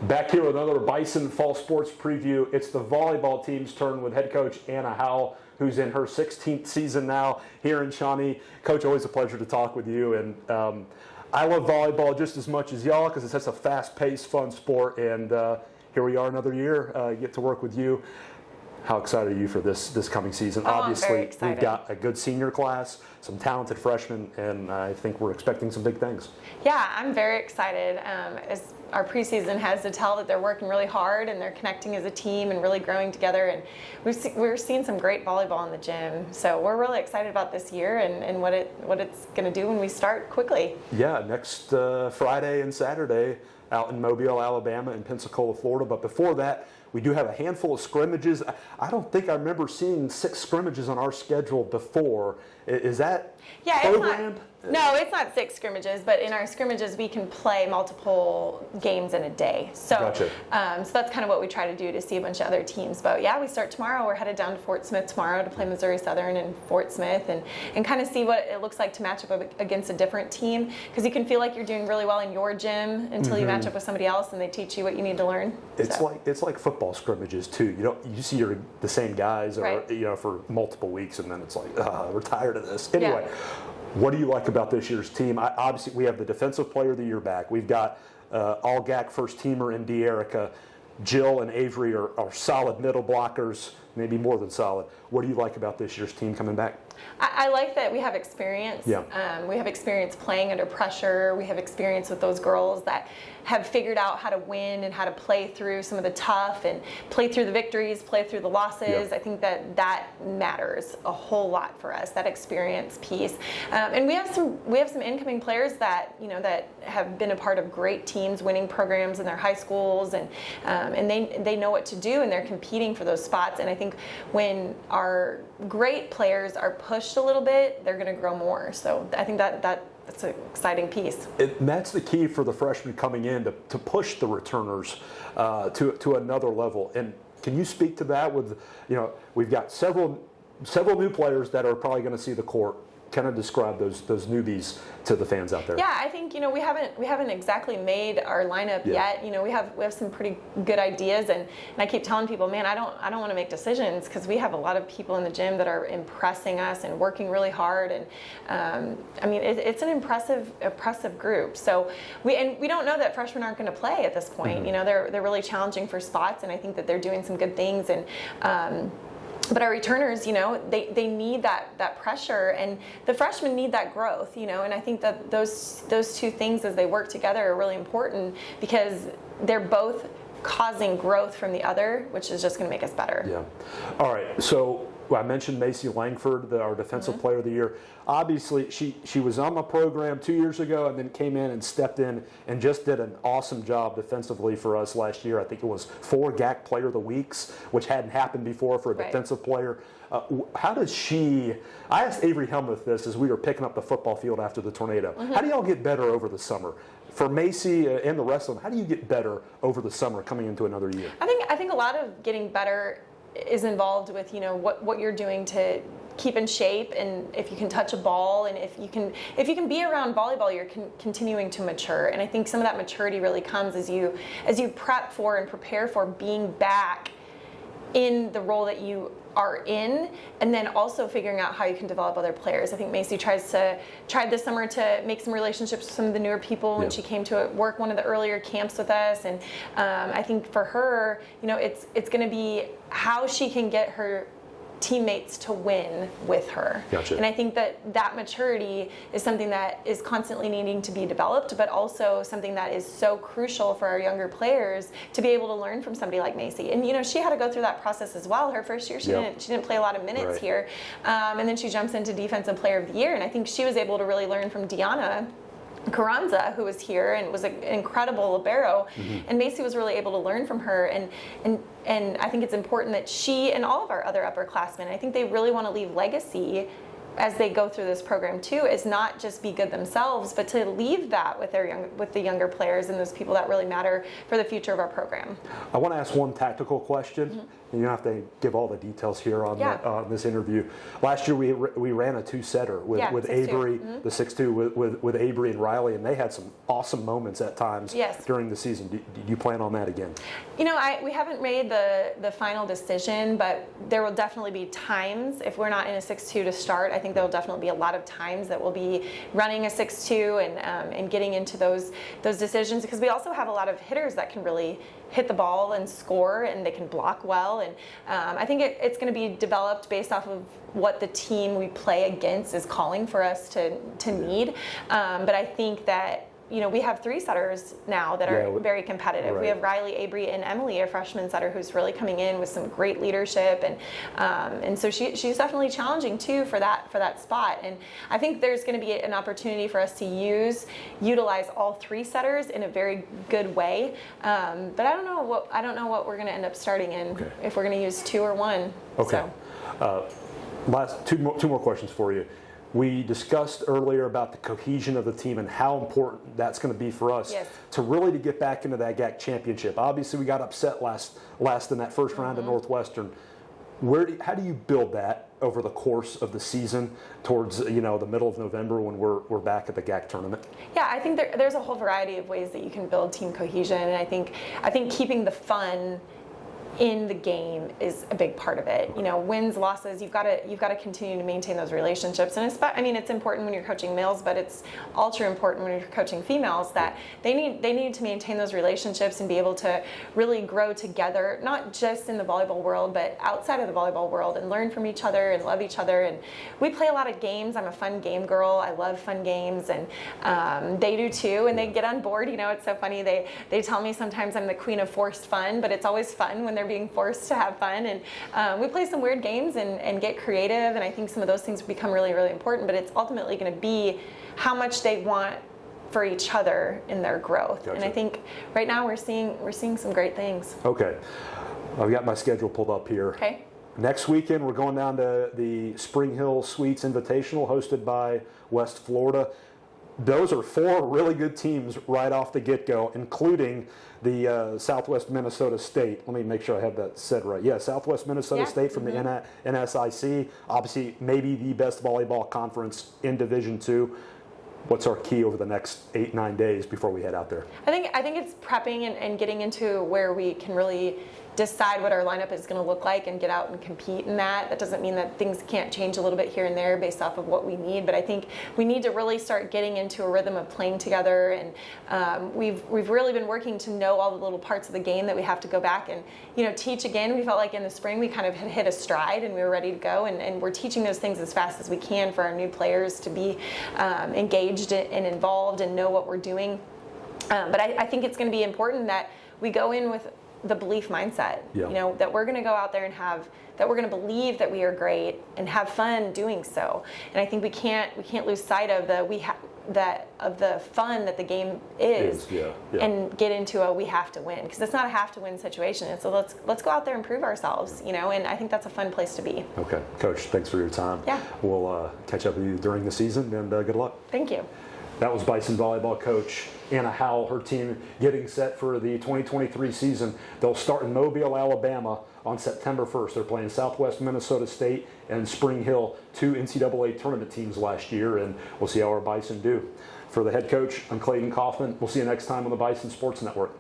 Back here with another Bison Fall Sports Preview. It's the volleyball team's turn with head coach Anna Howle, who's in her 16th season now here in Shawnee. Coach, always a pleasure to talk with you. And I love volleyball just as much as y'all because it's such a fast-paced, fun sport. And here we are another year, get to work with you. How excited are you for this coming season? Obviously, we've got a good senior class, some talented freshmen, and I think we're expecting some big things. Yeah, I'm very excited. As our preseason has to tell that they're working really hard and they're connecting as a team and really growing together. And we're seeing some great volleyball in the gym. So we're really excited about this year and what it's going to do when we start quickly. Yeah, next Friday and Saturday out in Mobile, Alabama, and Pensacola, Florida. But before that, we do have a handful of scrimmages. I don't think I remember seeing 6 scrimmages on our schedule before. Is that programmed? It's not 6 scrimmages, but in our scrimmages we can play multiple games in a day. So, gotcha. So that's kind of what we try to do to see a bunch of other teams. But yeah, we start tomorrow. We're headed down to Fort Smith tomorrow to play Missouri Southern and Fort Smith and kind of see what it looks like to match up against a different team, because you can feel like you're doing really well in your gym until you match up with somebody else and they teach you what you need to learn. It's like football scrimmages too. You see the same guys for multiple weeks, and then it's like we're tired of this. Anyway. Yeah. What do you like about this year's team? Obviously, we have the Defensive Player of the Year back. We've got all GAC first teamer in De'Erica. Jill and Avery are solid middle blockers, maybe more than solid. What do you like about this year's team coming back? I like that we have experience. Yeah. We have experience playing under pressure. We have experience with those girls that have figured out how to win and how to play through some of the tough and play through the victories, play through the losses. Yeah. I think that matters a whole lot for us, that experience piece. And we have some incoming players that that have been a part of great teams, winning programs in their high schools, and they know what to do, and they're competing for those spots. And I think when our great players are pushed a little bit, they're going to grow more. So I think that's an exciting piece. That's the key for the freshmen coming in to push the returners to another level. And can you speak to that? We've got several new players that are probably going to see the court. Kind of describe those newbies to the fans out there. Yeah, I think we haven't exactly made our lineup yet. We have some pretty good ideas, and I keep telling people, man, I don't want to make decisions because we have a lot of people in the gym that are impressing us and working really hard, and it's an impressive group. So we don't know that freshmen aren't going to play at this point. Mm-hmm. They're really challenging for spots, and I think that they're doing some good things, and but our returners, they need that pressure, and the freshmen need that growth, and I think that those two things as they work together are really important because they're both causing growth from the other, which is just going to make us better. Yeah. All right. So I mentioned Macy Langford, our Defensive Player of the Year. Obviously, she was on the program 2 years ago and then came in and stepped in and just did an awesome job defensively for us last year. I think it was 4 GAC Player of the Weeks, which hadn't happened before for a defensive player. How does I asked Avery Helmuth this as we were picking up the football field after the tornado. Mm-hmm. How do y'all get better over the summer? For Macy and the rest of them, how do you get better over the summer coming into another year? I think a lot of getting better is involved with what you're doing to keep in shape, and if you can touch a ball, and if you can be around volleyball, you're continuing to mature. And I think some of that maturity really comes as you prep for and prepare for being back in the role that you are in, and then also figuring out how you can develop other players. I think Macy tried this summer to make some relationships with some of the newer people when she came to work one of the earlier camps with us, and I think for her, it's going to be how she can get her teammates to win with her. Gotcha. And I think that maturity is something that is constantly needing to be developed, but also something that is so crucial for our younger players to be able to learn from somebody like Macy. And she had to go through that process as well. Her first year, she didn't play a lot of minutes here, and then she jumps into Defensive Player of the Year, and I think she was able to really learn from Deanna Carranza, who was here and was an incredible libero, and Macy was really able to learn from her, and I think it's important that she and all of our other upperclassmen, I think they really want to leave legacy as they go through this program too, is not just be good themselves, but to leave that with the younger players and those people that really matter for the future of our program. I want to ask one tactical question. Mm-hmm. And you don't have to give all the details here on this interview. Last year we ran a 2-setter with Avery, the 6-2 with Avery and Riley, and they had some awesome moments at times during the season. Do you plan on that again? You know, we haven't made the final decision, but there will definitely be times, if we're not in a 6-2 to start, I think there will definitely be a lot of times that we'll be running a 6-2 and getting into those decisions, because we also have a lot of hitters that can really hit the ball and score, and they can block well. And I think it's going to be developed based off of what the team we play against is calling for us to need. But I think that, you know, we have 3 setters now that are very competitive. Right. We have Riley, Avery, and Emily, a freshman setter who's really coming in with some great leadership, and so she's definitely challenging too for that spot. And I think there's going to be an opportunity for us to utilize all 3 setters in a very good way. But I don't know what we're going to end up starting in, if we're going to use 2 or 1. Okay. So. Last two more questions for you. We discussed earlier about the cohesion of the team and how important that's going to be for us to get back into that GAC championship. Obviously, we got upset last in that first round of Northwestern. How do you build that over the course of the season towards the middle of November when we're back at the GAC tournament? Yeah, I think there's a whole variety of ways that you can build team cohesion, and I think keeping the fun in the game is a big part of it. You know, wins, losses, you've got to continue to maintain those relationships. And it's important when you're coaching males, but it's ultra important when you're coaching females that they need to maintain those relationships and be able to really grow together, not just in the volleyball world, but outside of the volleyball world, and learn from each other and love each other. And we play a lot of games. I'm a fun game girl. I love fun games, and they do too. And they get on board. You know, it's so funny. They tell me sometimes I'm the queen of forced fun, but it's always fun when they're being forced to have fun. And we play some weird games and get creative, and I think some of those things become really, really important, but it's ultimately going to be how much they want for each other in their growth. Gotcha. And I think right now we're seeing some great things. Okay. I've got my schedule pulled up here. Okay. Next weekend we're going down to the Spring Hill Suites Invitational hosted by West Florida. Those are 4 really good teams right off the get-go, including the Southwest Minnesota State. Let me make sure I have that said right. Yeah, Southwest Minnesota State from the NSIC. Obviously, maybe the best volleyball conference in Division II. What's our key over the next 8-9 days before we head out there? I think it's prepping and getting into where we can really decide what our lineup is going to look like and get out and compete in that. That doesn't mean that things can't change a little bit here and there based off of what we need, but I think we need to really start getting into a rhythm of playing together, and we've really been working to know all the little parts of the game that we have to go back and teach again. We felt like in the spring we kind of had hit a stride and we were ready to go, and we're teaching those things as fast as we can for our new players to be engaged and involved and know what we're doing. But I think it's going to be important that we go in with the belief mindset, that we're going to go out there and that we're going to believe that we are great and have fun doing so. And I think we can't lose sight of the fun that the game is. And get into we have to win, because it's not a have to win situation. And so let's go out there and prove ourselves, and I think that's a fun place to be. Okay, Coach, thanks for your time. Yeah. We'll catch up with you during the season, and good luck. Thank you. That was Bison volleyball coach Anna Howle, her team getting set for the 2023 season. They'll start in Mobile, Alabama on September 1st. They're playing Southwest Minnesota State and Spring Hill, 2 NCAA tournament teams last year, and we'll see how our Bison do. For the head coach, I'm Clayton Coffman. We'll see you next time on the Bison Sports Network.